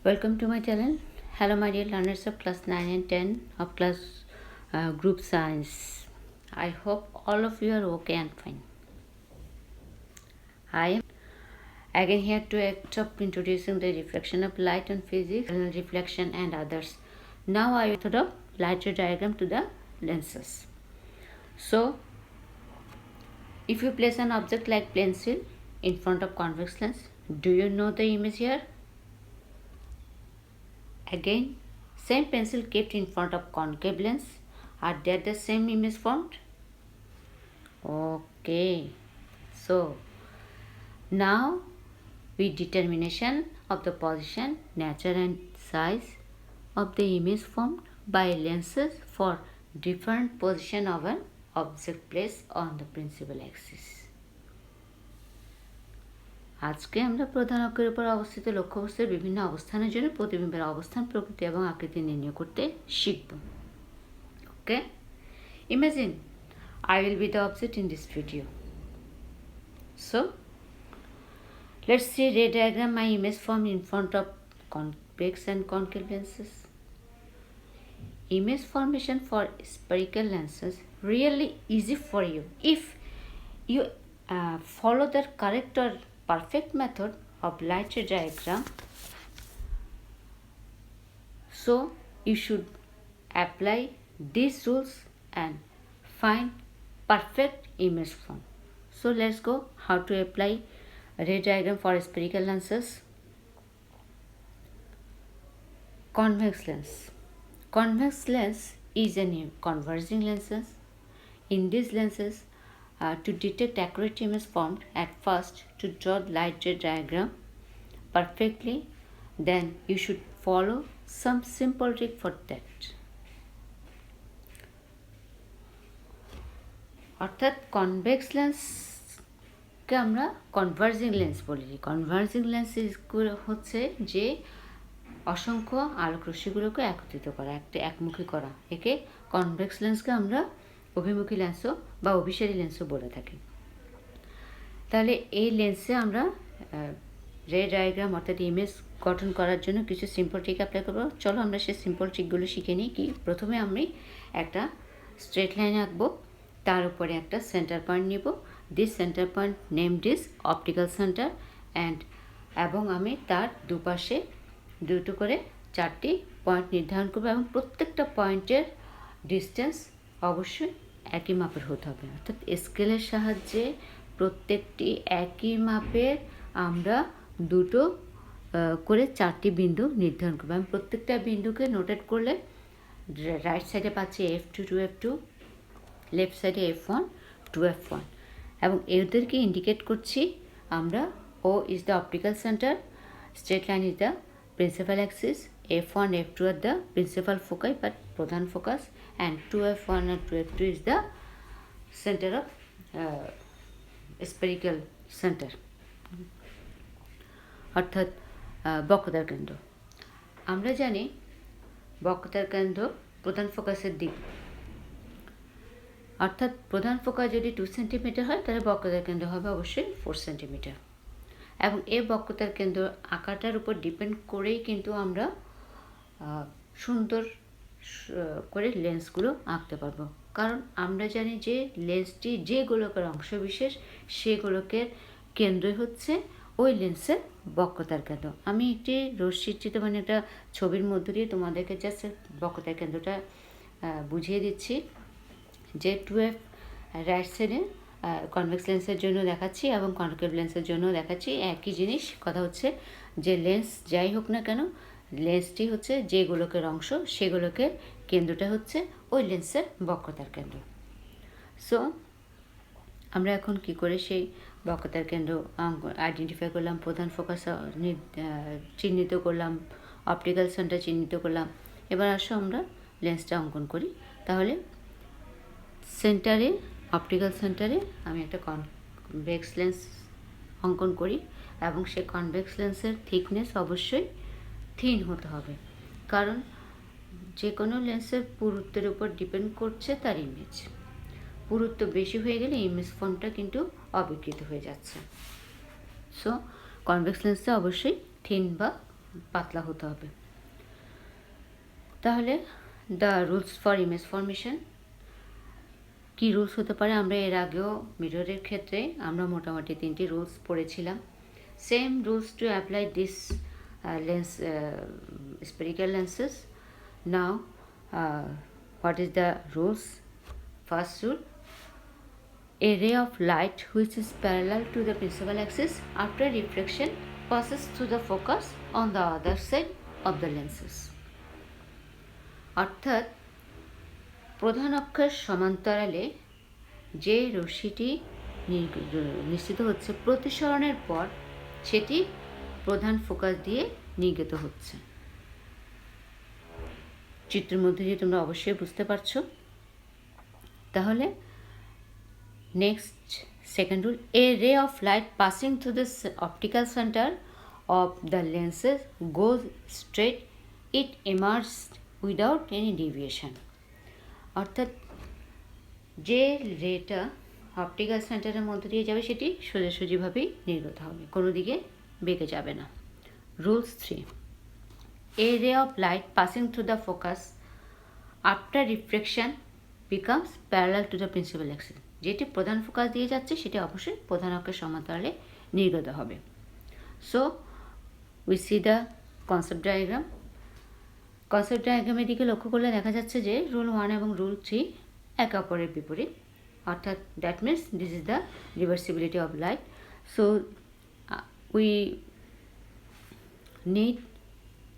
Welcome to my channel. Hello my dear learners of class 9 and 10 of class group science. I hope all of you are okay and fine. I am again here to act of introducing the reflection of light on physics, reflection and others. Now I will throw light ray diagram to the lenses. So if you place an object like pencil in front of convex lens, do you know the image here? Again, same pencil kept in front of concave lens, are there the same image formed? Okay, so now with determination of the position, nature and size of the image formed by lenses for different position of an object placed on the principal axis. আজকে আমরা প্রধান অক্ষের উপর অবস্থিত লক্ষ্যবস্তুর বিভিন্ন অবস্থানের জন্য প্রতিবিম্বের অবস্থান প্রকৃতি এবং আকৃতি নির্ণয় করতে শিখব ওকে imagine I will be the object in this video. So let's see ray diagram my image formed in front of convex and concave lenses. Image formation for spherical lenses really easy for you if you follow the correct or perfect method of light ray diagram. So you should apply these rules and find perfect image form. So let's go how to apply a ray diagram for spherical lenses. Convex lens. Convex lens is a converging lenses. In these lenses, to detect accurate image formed, at first to draw light ray diagram perfectly, then you should follow some simple trick for that. অর্থাৎ convex লেন্সকে আমরা converging lens বলি। Converging lens হচ্ছে যে অসংখ্য আলোক রশ্মিগুলোকে একত্রিত করা, একটা একমুখী করা, একে কনভেক্স লেন্সকে আমরা অভিমুখী লেন্সও বা অভিসারী লেন্সও বলে থাকি। তাহলে এই লেন্সে আমরা রে ডায়াগ্রাম অর্থাৎ ইমেজ গঠন করার জন্য কিছু সিম্পল ট্রিক অ্যাপ্লাই করবো। চলো আমরা সেই সিম্পল ট্রিকগুলো শিখে নিই। কি প্রথমে আমি একটা স্ট্রেট লাইন আঁকবো, তার উপরে একটা সেন্টার পয়েন্ট নিব। This centre point name this optical centre and এবং আমি তার দুপাশে দুটো করে চারটি পয়েন্ট নির্ধারণ করবো এবং প্রত্যেকটা পয়েন্টের ডিস্টেন্স অবশ্যই একই মাপের হতে হবে। অর্থাৎ স্কেলের সাহায্যে প্রত্যেকটি একই মাপের আমরা দুটো করে চারটি বিন্দু নির্ধারণ করবো। আমি প্রত্যেকটা বিন্দুকে নোটেট করলে রাইট সাইডে পাচ্ছি F2 to F2, লেফট সাইডে F1 to F1 এবং এদেরকে ইন্ডিকেট করছি আমরা O is the optical center, straight line is the principal axis, F1 F2 are the principal foci but প্রধান focus and 2F1 and 2F2 is the center of spherical center অর্থাৎ বক্রতার কেন্দ্র। আমরা জানি বক্রতার কেন্দ্র প্রধান ফোকাসের দিক, অর্থাৎ প্রধান ফোকাস যদি 2 সেন্টিমিটার হয় তাহলে বক্রতার কেন্দ্র হবে অবশ্যই 4 সেন্টিমিটার এবং এই বক্রতার কেন্দ্র আকারটার উপর ডিপেন্ড করেই কিন্তু আমরা সুন্দর করে লেন্সগুলো আঁকতে পারবো। কারণ আমরা জানি যে লেন্সটি যে গোলকের অংশবিশেষ সে গোলকের কেন্দ্রই হচ্ছে ওই লেন্সের বক্রতার কেন্দ্র। আমি একটি রশ্মিচিত্র মানে একটা ছবির মধ্য দিয়ে তোমাদেরকে জাস্ট বক্রতার কেন্দ্রটা বুঝিয়ে দিচ্ছি। যে 2F রাইট সাইডে কনভেক্স লেন্সের জন্য দেখাচ্ছি এবং কনকেভ লেন্সের জন্য দেখাচ্ছি একই জিনিস। কথা হচ্ছে যে লেন্স যাই হোক না কেন লেন্সটি হচ্ছে যে গোলকের অংশ সেগুলোকের কেন্দ্রটা হচ্ছে ওই লেন্সের বক্রতার কেন্দ্র। সো আমরা এখন কি করে সেই বক্রতার কেন্দ্র আইডেন্টিফাই করলাম, প্রধান ফোকাস চিহ্নিত করলাম, অপটিক্যাল সেন্টার চিহ্নিত করলাম। এবার আসো আমরা লেন্সটা অঙ্কন করি। তাহলে সেন্টারে অপটিক্যাল সেন্টারে আমি একটা কনভেক্স লেন্স অঙ্কন করি এবং সেই কনভেক্স লেন্সের থিকনেস অবশ্যই থিন হতে হবে, কারণ যে কোনো লেন্সের পুরুত্বের উপর ডিপেন্ড করছে তার ইমেজ। পুরুত্ব বেশি হয়ে গেলে ইমেজ ফর্মটা কিন্তু অবিকৃত হয়ে যাচ্ছে। সো কনভেক্স লেন্সটা অবশ্যই থিন বা পাতলা হতে হবে। তাহলে the rules for image formation কী রুলস হতে পারে, আমরা এর আগেও মিররের ক্ষেত্রে আমরা মোটামুটি 3টি রুলস পড়েছিলাম। Same rules to apply this lens spherical lenses. Now what is the rules? First rule, a ray of light which is parallel to the principal axis after reflection passes through the focus on the other side of the lenses. অর্থাৎ প্রধান অক্ষের সমান্তরালে যে রশ্মিটি নিশ্চিত হচ্ছে প্রতিসরণের পর সেটি প্রধান ফোকাস দিয়ে নির্গত হচ্ছে। চিত্রের মধ্যে দিয়ে তোমরা অবশ্যই বুঝতে পারছো। তাহলে নেক্সট সেকেন্ড রুল, এ রে of light passing through the optical centre of the lenses goes straight, it emerge without any deviation. অর্থাৎ যে রেটা অপটিক্যাল সেন্টারের মধ্যে দিয়ে যাবে সেটি সোজাসুজিভাবেই নির্গত হবে, কোনো দিকে বেঁকে যাবে না। Rules 3, a ray of light passing through the focus after refraction becomes parallel to the principal axis. যেটি প্রধান ফোকাস দিয়ে যাচ্ছে সেটি অবশ্যই প্রধান অক্ষের সমান্তরালে নির্গত হবে। So we see the concept diagram. Concept ডায়াগ্রামের দিকে লক্ষ্য করলে দেখা যাচ্ছে যে রুল 1 এবং রুল 3 একে অপরের বিপরীত, অর্থাৎ that means this is the reversibility of light. So we need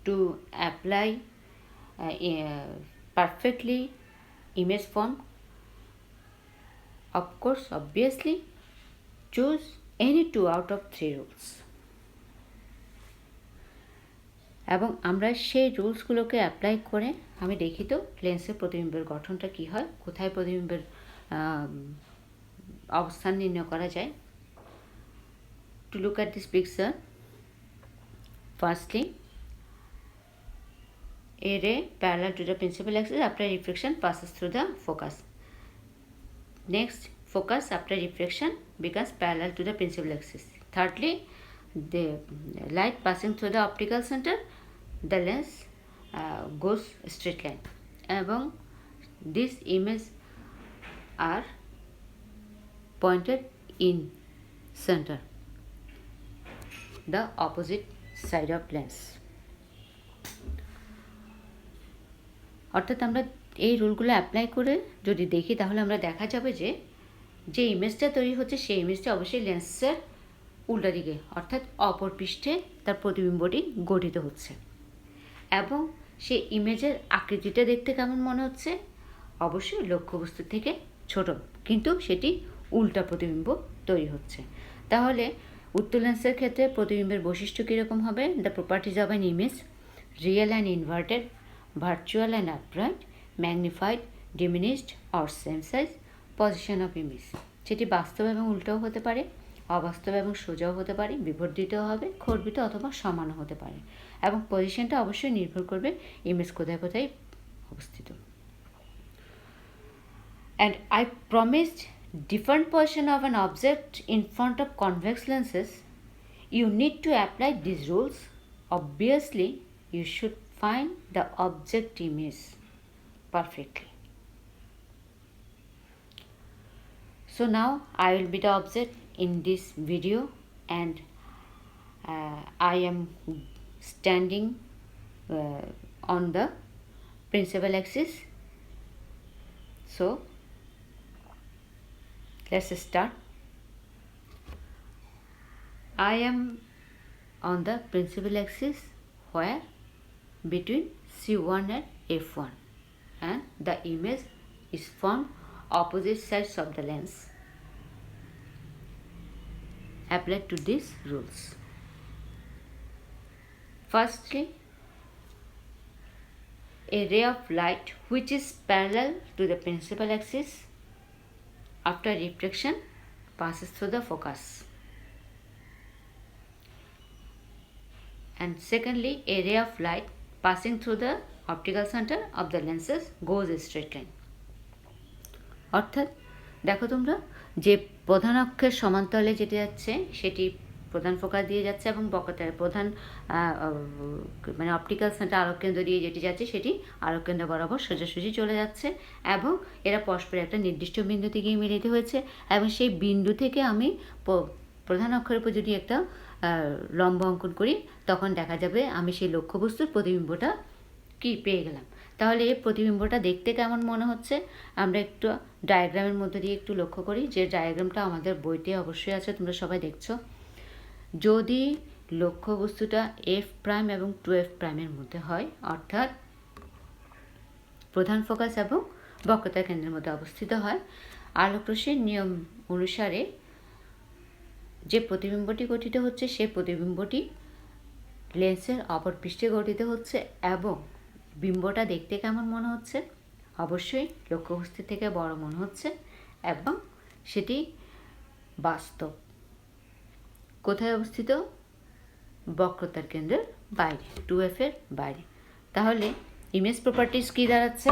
to apply perfectly image form. Of course, obviously choose any 2 out of 3 rules. এবং আমরা সেই রুলসগুলোকে অ্যাপ্লাই করে আমি দেখি তো লেন্সের প্রতিবিম্বের গঠনটা কী হয়, কোথায় প্রতিবিম্বের অবস্থান নির্ণয় করা যায়। To look at this picture, firstly, a ray parallel to the principal axis after refraction passes through the focus. Next, focus after refraction becomes parallel to the principal axis. Thirdly, the light passing through the optical center, the lens goes straight line. এবং these images are pointed in center, the opposite side of lens. অর্থাৎ আমরা এই রুলগুলো apply করে যদি দেখি তাহলে আমরা দেখা যাবে যে যে ইমেজটা তৈরি হচ্ছে সেই ইমেজটা অবশ্যই লেন্সের উল্টা দিকে অর্থাৎ অপর পৃষ্ঠে তার প্রতিবিম্বটি গঠিত হচ্ছে এবং সেই ইমেজের আকৃতিটা দেখতে কেমন মনে হচ্ছে, অবশ্যই লক্ষ্যবস্তু থেকে ছোট, কিন্তু সেটি উল্টা প্রতিবিম্ব তৈরি হচ্ছে। তাহলে উত্তর লেন্সের ক্ষেত্রে প্রতিবিম্বের বৈশিষ্ট্য কীরকম হবে? The properties of an image, real and inverted, virtual and upright, magnified, diminished or same size, position of image. সেটি বাস্তব এবং উল্টাও হতে পারে, অবাস্তব এবং সোজাও হতে পারে, বিবর্ধিত হবে, খর্বিত অথবা সমানও হতে পারে, এবং পজিশনটা অবশ্যই নির্ভর করবে ইমেজ কোথায় কোথায় অবস্থিত। And I promised different position of an object in front of convex lenses. You need to apply these rules. Obviously, you should find the object image perfectly. So now I will be the object in this video, and I am standing on the principal axis. So let's start. I am on the principal axis where between C1 and F1, and the image is formed opposite sides of the lens. Apply to these rules. Firstly, a ray of light which is parallel to the principal axis after refraction passes through the focus. And secondly, a ray of light passing through the optical center of the lenses goes a straight line. অর্থাৎ দেখো তোমরা যে প্রধান অক্ষের সমান্তরালে যেতে যাচ্ছে সেটি প্রধান ফোকাস দিয়ে যাচ্ছে এবং বক্রতার প্রধান মানে অপটিক্যাল সেন্টার আলোক কেন্দ্র দিয়ে যেটি যাচ্ছে সেটি আলোক কেন্দ্র বরাবর সোজাসুজি চলে যাচ্ছে এবং এরা পরস্পর একটা নির্দিষ্ট বিন্দুতে গিয়ে মিলিত হয়েছে এবং সেই বিন্দু থেকে আমি প্রধান অক্ষরের উপর যদি একটা লম্ব অঙ্কন করি তখন দেখা যাবে আমি সেই লক্ষ্যবস্তুর প্রতিবিম্বটা কি পেয়ে গেলাম। তাহলে এই প্রতিবিম্বটা দেখতে কেমন মনে হচ্ছে আমরা একটু ডায়াগ্রামের মধ্যে দিয়ে একটু লক্ষ্য করি, যে ডায়াগ্রামটা আমাদের বইতে অবশ্যই আছে, তোমরা সবাই দেখছো। যদি লক্ষ্যবস্তুটা এফ প্রাইম এবং 2f প্রাইমের মধ্যে হয়, অর্থাৎ প্রধান ফোকাস এবং বক্রতা কেন্দ্রের মধ্যে অবস্থিত হয়, আলোকরশ্মির নিয়ম অনুসারে যে প্রতিবিম্বটি গঠিত হচ্ছে সেই প্রতিবিম্বটি লেন্সের অপর পৃষ্ঠে গঠিত হচ্ছে এবং বিম্বটা দেখতে কেমন মনে হচ্ছে, অবশ্যই লক্ষ্যবস্তু থেকে বড় মনে হচ্ছে এবং সেটি বাস্তব। কোথায় অবস্থিত? বক্রতার কেন্দ্রের বাইরে, 2f এর বাইরে। তাহলে ইমেজ প্রপার্টিজ কী দাঁড়াচ্ছে?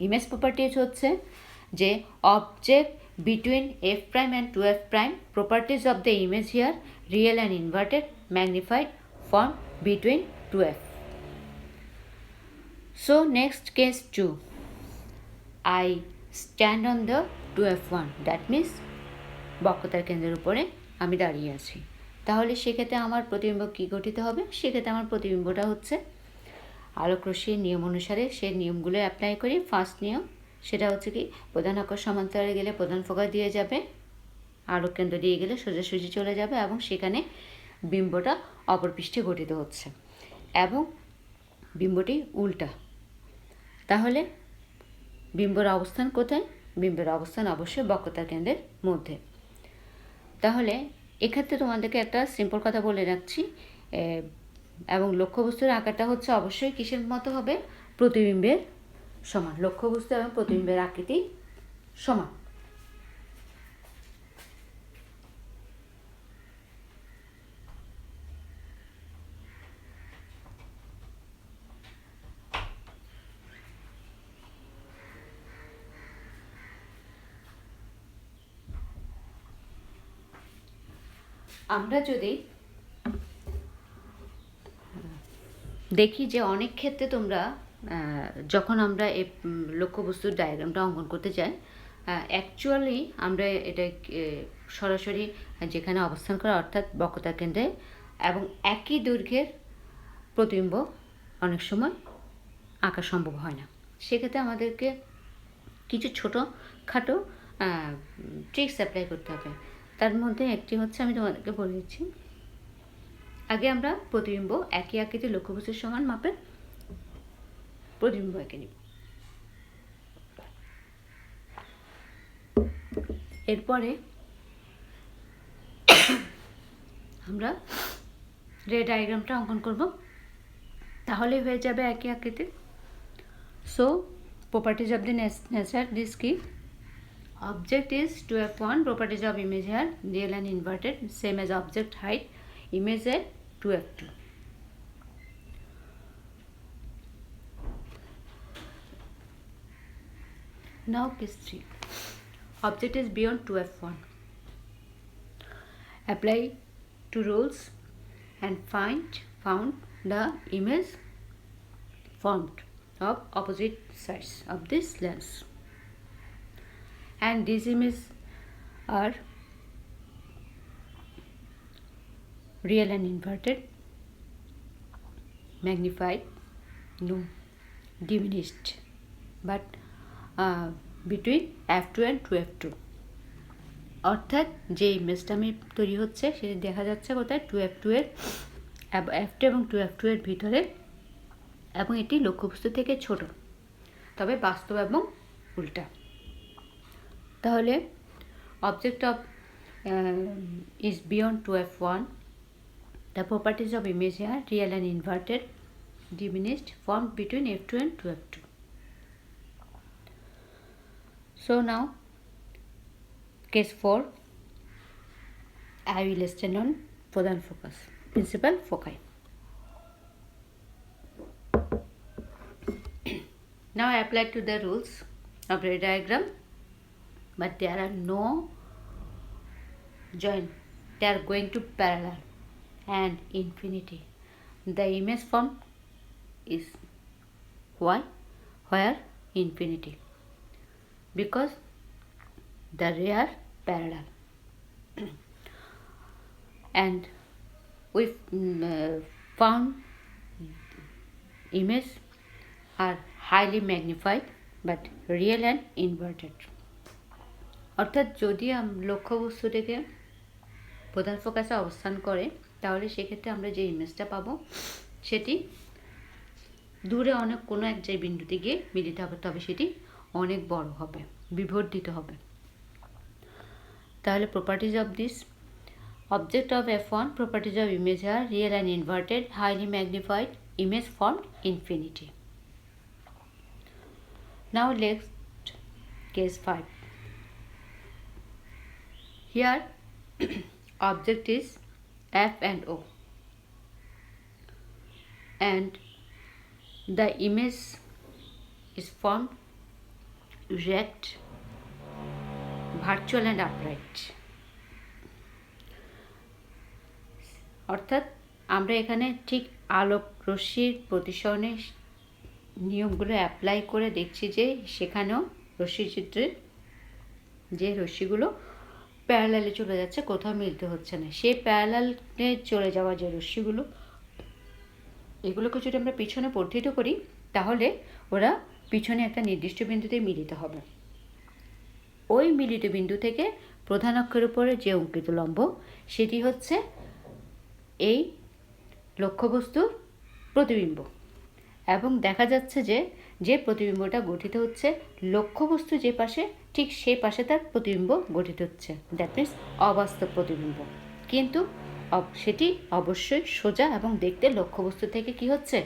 ইমেজ প্রপার্টিজ হচ্ছে যে object between f prime and 2f prime, properties of the image here, real and inverted, magnified, formed between 2f. So next case 2, I stand on the 2f1, that means বক্রতার কেন্দ্রের উপরে আমি দাঁড়িয়ে আছি। তাহলে সেক্ষেত্রে আমার প্রতিবিম্ব কী গঠিত হবে? সেক্ষেত্রে আমার প্রতিবিম্বটা হচ্ছে আলোকরশ্মির নিয়ম অনুসারে সেই নিয়মগুলো অ্যাপ্লাই করি। ফার্স্ট নিয়ম সেটা হচ্ছে কি, প্রধান অক্ষ সমান্তরালে গেলে প্রধান ফোকাস দিয়ে যাবে, আলোক কেন্দ্র দিয়ে গেলে সোজাসুজি চলে যাবে এবং সেখানে বিম্বটা অপর পৃষ্ঠে গঠিত হচ্ছে এবং বিম্বটি উল্টা। তাহলে বিম্বর অবস্থান কোথায়? বিম্বের অবস্থান অবশ্যই বক্রতার কেন্দ্রের মধ্যে। তাহলে এক্ষেত্রে তোমাদেরকে একটা সিম্পল কথা বলে রাখছি, এবং লক্ষ্যবস্তুর আকারটা হচ্ছে অবশ্যই কিসের মতো হবে? প্রতিবিম্বের সমান। লক্ষ্যবস্তু এবং প্রতিবিম্বের আকৃতি সমান। আমরা যদি দেখি যে অনেক ক্ষেত্রে তোমরা যখন আমরা এই লক্ষ্যবস্তুর ডায়াগ্রামটা অঙ্কন করতে যাই, অ্যাকচুয়ালি আমরা এটা সরাসরি যেখানে অবস্থান করা অর্থাৎ বক্রতার কেন্দ্রে এবং একই দৈর্ঘ্যের প্রতিবিম্ব অনেক সময় আঁকা সম্ভব হয় না। সেক্ষেত্রে আমাদেরকে কিছু ছোটোখাটো ট্রিক্স অ্যাপ্লাই করতে হবে। তার মধ্যে একটি হচ্ছে, আমি তোমাদেরকে বলে দিচ্ছি। আগে আমরা প্রতিবিম্ব একই আকৃতির লক্ষ্যবস্তুর সমান মাপের প্রতিবিম্ব এঁকে নিব। এরপরে আমরা রে ডায়াগ্রামটা অঙ্কন করব, তাহলে হয়ে যাবে একই আকৃতির। So properties of the nature this কি? Object is 2f1, properties of image here, real and inverted, same as object height, image at 2f2. Now case 3, object is beyond 2f1. Apply two rules and found the image formed of opposite sides of this lens. And these images are real and inverted, magnified, no, diminished, but between f2 and 2f2. অর্থাৎ যে ইমেজটা আমি তৈরি হচ্ছে সেটা দেখা যাচ্ছে কোথায়? 2f2 এর f2 এবং 2f2 এর ভিতরে, এবং এটি লক্ষ্যবস্তু থেকে ছোট, তবে বাস্তব এবং উল্টা। তাহলে object of is beyond 2f1, the properties of image are real and inverted, diminished, formed between f2 and 2f2. So now case 4, I will stand on প্রধান focus, principal foci. Now I apply to the rules of the diagram, but there are no joint they are going to parallel and infinity. The image form is why? Where infinity? Because the ray are parallel. And we found images are highly magnified but real and inverted. অর্থাৎ যদি লক্ষ্যবস্তুটিকে প্রধান ফোকাসে অবস্থান করে তাহলে সেক্ষেত্রে আমরা যে ইমেজটা পাবো সেটি দূরে অনেক কোনো এক যে বিন্দুতে গিয়ে মিলিত হবে, তবে সেটি অনেক বড় হবে, বিবর্ধিত হবে। তাহলে properties of this object of f1, properties of image are real and inverted, highly magnified, image formed infinity. Now next case 5. Here object is f and o, and the image is formed erect, virtual and upright. অর্থাৎ আমরা এখানে ঠিক আলোক রশ্মির প্রতিসরণের নিয়মগুলো apply করে দেখছি যে সেখানেও রশ্মিচিত্রের যে রশ্মিগুলো প্যারালালে চলে যাচ্ছে, কোথাও মিলতে হচ্ছে না। সেই প্যারালালে চলে যাওয়া যে রশ্মিগুলো, এগুলোকে যদি আমরা পিছনে বর্ধিত করি তাহলে ওরা পিছনে একটা নির্দিষ্ট বিন্দুতে মিলিত হবে। ওই মিলিত বিন্দু থেকে প্রধান অক্ষের উপরে যে অঙ্কিত লম্ব সেটি হচ্ছে এই লক্ষ্যবস্তুর প্রতিবিম্ব, এবং দেখা যাচ্ছে যে যে প্রতিবিম্বটা গঠিত হচ্ছে লক্ষ্যবস্তু যে পাশে ঠিক সেই পাশে তার প্রতিবিম্ব গঠিত হচ্ছে, দ্যাট মিনস অবাস্তব প্রতিবিম্ব, কিন্তু সেটি অবশ্যই সোজা এবং দেখতে লক্ষ্যবস্তু থেকে কি হচ্ছে,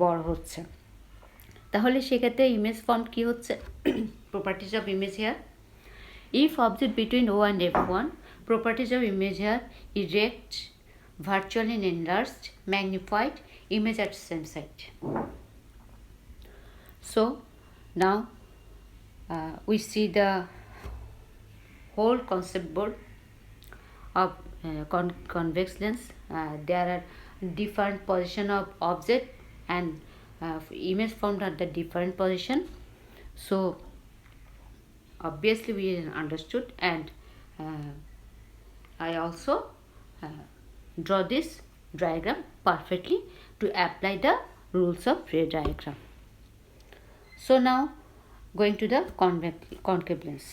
বড় হচ্ছে। তাহলে সেক্ষেত্রে ইমেজ ফর্ম কি হচ্ছে? Properties of image here, if object between O and f1, properties of image here erect, virtually enlarged, magnified, image at same site. So now we see the whole concept board of convex lens. There are different position of object and image formed at the different position. So obviously we understood, and I also draw this diagram perfectly to apply the rules of ray diagram. So now going to the concave lens.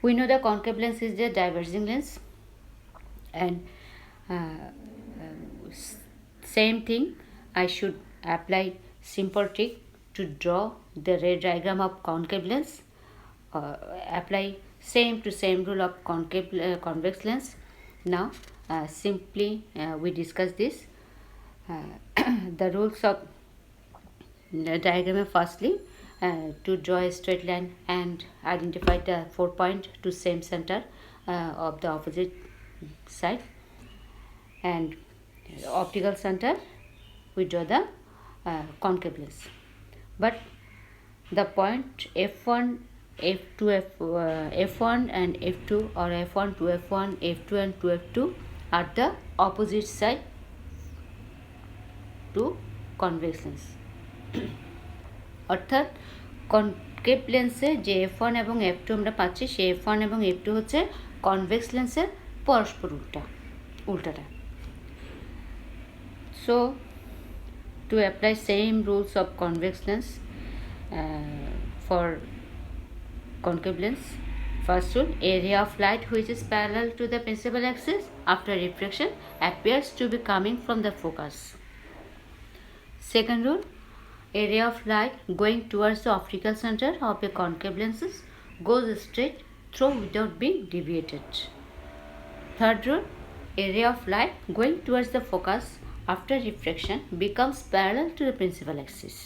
We know the concave lens is the diverging lens, and same thing I should apply simple trick to draw the ray diagram of concave lens, apply same to same rule of convex lens. Now simply we discuss this the rules of diagram. Firstly, to draw a straight line and identify the 4 point to same center of the opposite side, and optical center we draw the concave lens. But the point f1, f2, f1 and f2, or f1 to f1, f2 and to f2 are the opposite side to convex lens. অর্থাৎ concave লেন্সে যে f1 এবং f2 আমরা পাচ্ছি, সেই f1 এবং f2 হচ্ছে convex লেন্সের পরস্পর উল্টাটা। So to apply same rules of convex lens for concave lens, first rule, a ray of light which is parallel to the principal axis after refraction appears to be coming from the focus. Second rule, a ray of light going towards the optical center of a concave lens goes straight through without being deviated. Third rule, a ray of light going towards the focus after refraction becomes parallel to the principal axis.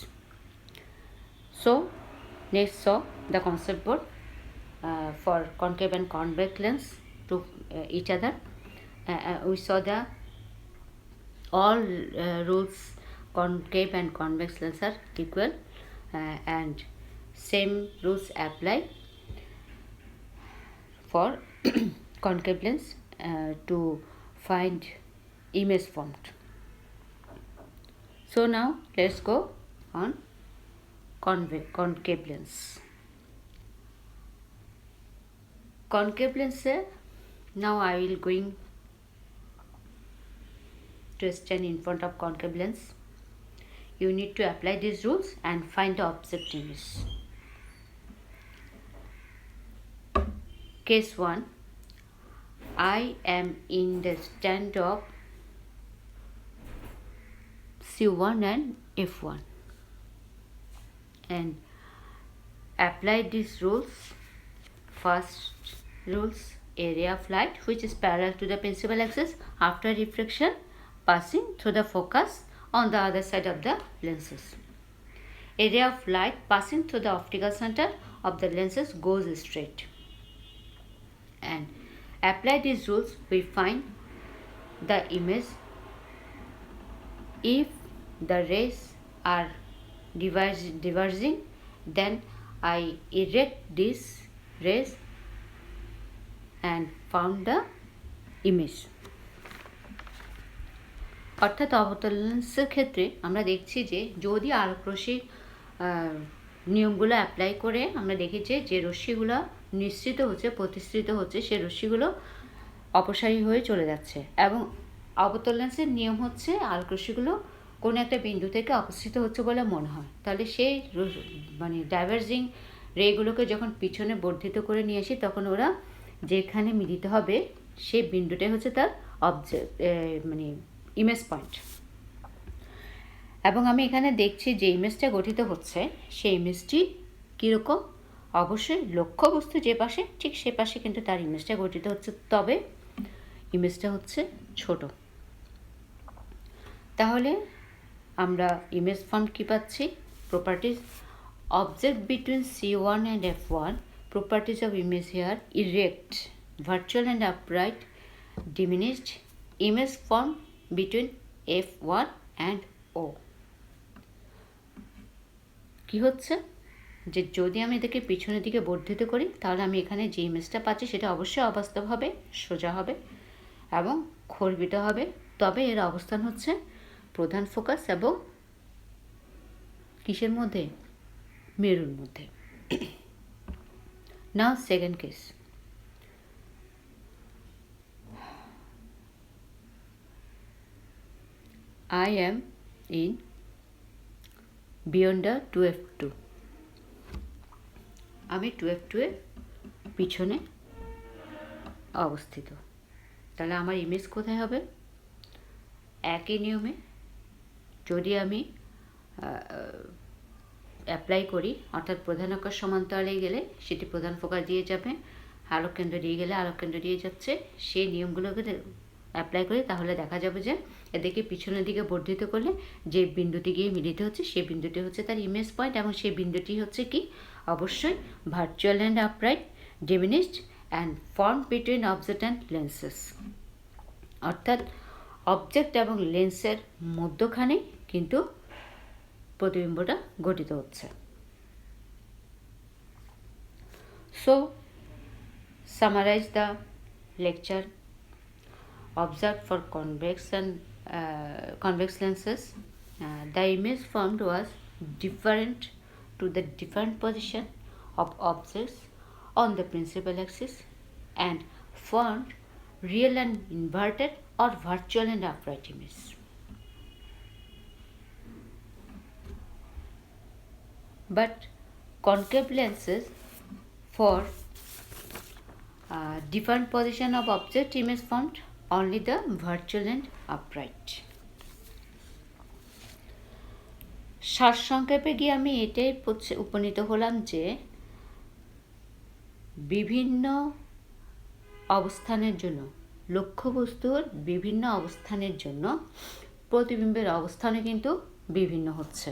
So next saw the concept board for concave and convex lens to each other. We saw the all rules concave and convex lens are equal, and same rules apply for concave lens to find image formed. So now let's go on concave lens. Concave lens, now I will going to stand in front of concave lens. You need to apply these rules and find the object image. Case 1. I am in the stand of C1 and F1 and apply these rules. First rules, area of light which is parallel to the principal axis after refraction passing through the focus on the other side of the lenses. Area of light passing through the optical center of the lenses goes straight. And apply these rules, we find the image. If the rays are diverging, then I erect these rays and found the image. অর্থাৎ অবতল লেন্সের ক্ষেত্রে আমরা দেখছি যে যদি আলোকরশ্মির নিয়মগুলো apply করে আমরা দেখেছি যে রশ্মিগুলো নিঃসৃত হচ্ছে প্রতিসৃত হচ্ছে সে রশ্মিগুলো অপসারী হয়ে চলে যাচ্ছে এবং অবতল লেন্সের নিয়ম হচ্ছে আলোকরশ্মিগুলো কোনো একটা বিন্দু থেকে অপসৃত হচ্ছে বলে মনে হয়। তাহলে সেই মানে ডাইভার্জিং রেগুলোকে যখন পিছনে বর্ধিত করে নিয়ে আসি তখন ওরা যেখানে মিলিত হবে সেই বিন্দুটাই হচ্ছে তার অবজেক্ট মানে ইমেজ পয়েন্ট। এবং আমি এখানে দেখছি যে ইমেজটা গঠিত হচ্ছে সেই ইমেজটি কীরকম, অবশ্যই লক্ষ্যবস্তু যে পাশে ঠিক সে পাশে কিন্তু তার ইমেজটা গঠিত হচ্ছে, তবে ইমেজটা হচ্ছে ছোট। তাহলে আমরা ইমেজ ফর্ম কী পাচ্ছি? Properties object between C1 and F1, properties of image here: erect, virtual and upright, diminished, image form between F1 and O. কি হচ্ছে যে যদি আমি এটাকে পিছনের দিকে বর্ধিত করি তাহলে আমি এখানে যে ইমেজটা পাচ্ছি সেটা অবশ্যই অবাস্তব হবে, সোজা হবে এবং খর্বিত হবে, তবে এর অবস্থান হচ্ছে প্রধান ফোকাস এবং কিসের মধ্যে? মেরুর মধ্যে। Now second case. I am in beyond the 2F2. আমি 2F2 এর পিছনে অবস্থিত। তাহলে আমার ইমেজ কোথায় হবে? একই নিয়মে যদি আমি অ্যাপ্লাই করি, অর্থাৎ প্রধান আকাশ সমান্তরালে গেলে সেটি প্রধান ফোকাস দিয়ে যাবে, আলোক কেন্দ্র দিয়ে গেলে আলোক কেন্দ্র দিয়ে যাচ্ছে, সেই নিয়মগুলোকে অ্যাপ্লাই করি তাহলে দেখা যাবে যে এদেরকে পিছনের দিকে বর্ধিত করলে যে বিন্দুটি গিয়ে মিলিত হচ্ছে সেই বিন্দুটি হচ্ছে তার ইমেজ পয়েন্ট এবং সেই বিন্দুটি হচ্ছে কি? অবশ্যই virtual and upright, diminished and form between object and lenses. অর্থাৎ অবজেক্ট এবং লেন্সের মধ্যখানে কিন্তু প্রতিবিম্বটা গঠিত হচ্ছে। So summarise the lecture. Observed for convex lenses, the image formed was different to the different position of objects on the principal axis and formed real and inverted or virtual and upright image. But concave lenses for different position of object image formed only the virtual and upright. সারসংক্ষেপে গিয়ে আমি এটাই উপনীত হলাম যে বিভিন্ন অবস্থানের জন্য, লক্ষ্যবস্তুর বিভিন্ন অবস্থানের জন্য প্রতিবিম্বের অবস্থানে কিন্তু বিভিন্ন হচ্ছে।